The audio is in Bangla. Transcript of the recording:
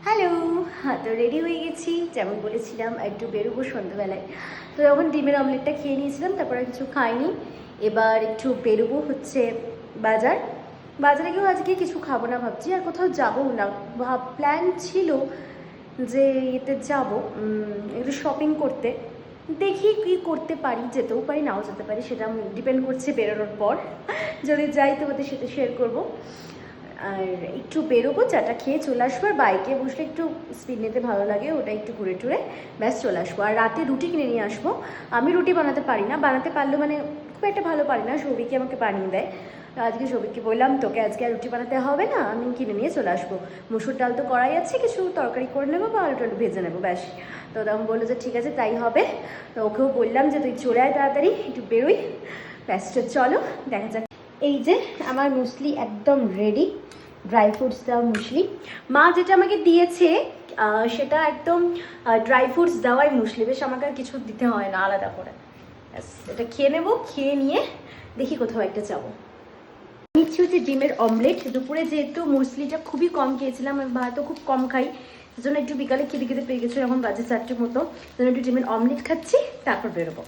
হ্যালো। হ্যাঁ, তো রেডি হয়ে গেছি, যেমন বলেছিলাম একটু বেরোবো সন্ধ্যাবেলায়। তো যখন ডিমের অমলেটটা খেয়ে নিয়েছিলাম, তারপর আর কিছু খাইনি। এবার একটু বেরোবো হচ্ছে বাজার। বাজারে গিয়েও আজকে কিছু খাবো না ভাবছি, আর কোথাও যাবো না। প্ল্যান ছিল যে এতে যাবো একটু শপিং করতে। দেখি কি করতে পারি, যেতেও পারি নাও যেতে পারি, সেটা ডিপেন্ড করছে বেরোনোর পর। যদি যাই তোমাদের সাথে শেয়ার করবো। আর একটু বেরোবো, চাটা খেয়ে চলে আসবো। আর বাইকে বসলে একটু স্পিড নিতে ভালো লাগে, ওটা একটু ঘুরে টুরে ব্যাস চলে আসবো। আর রাতে রুটি কিনে নিয়ে আসবো। আমি রুটি বানাতে পারি না, বানাতে পারলেও মানে খুব একটা ভালো পারি না, সৌভিকই আমাকে বানিয়ে দেয়। আজকে সৌভিককে বললাম তোকে আজকে আর রুটি বানাতে হবে না, আমি কিনে নিয়ে চলে আসবো। মুসুর ডাল তো করাই আছে, কিছু তরকারি করে নেবো বা আলু টালু ভেজে নেবো ব্যাস। তো তখন বললো যে ঠিক আছে তাই হবে। তো ওকেও বললাম যে তুই চলে আয় তাড়াতাড়ি, একটু বেরোই ব্যাস। চলো দেখা যাক। এই যে আমার মুসলি একদম রেডি, ড্রাই ফ্রুটস দেওয়া মুসলি। মা যেটা আমাকে দিয়েছে সেটা একদম ড্রাই ফ্রুটস দেওয়াই মুসলি, বেশ আমাকে আর কিছু দিতে হয় না আলাদা করে। ব্যাস এটা খেয়ে নেবো, খেয়ে নিয়ে দেখি কোথাও একটা যাবো। নিচ্ছি হচ্ছে ডিমের অমলেট। দুপুরে যেহেতু মুসলিটা খুবই কম খেয়েছিলাম, আমি ভাতও খুব কম খাই, সেজন্য একটু বিকালে খেতে খেতে পেয়ে গেছিলো, এখন বাজে 4টের মতো। সেজন্য একটু ডিমের অমলেট খাচ্ছি, তারপর বেরোবো।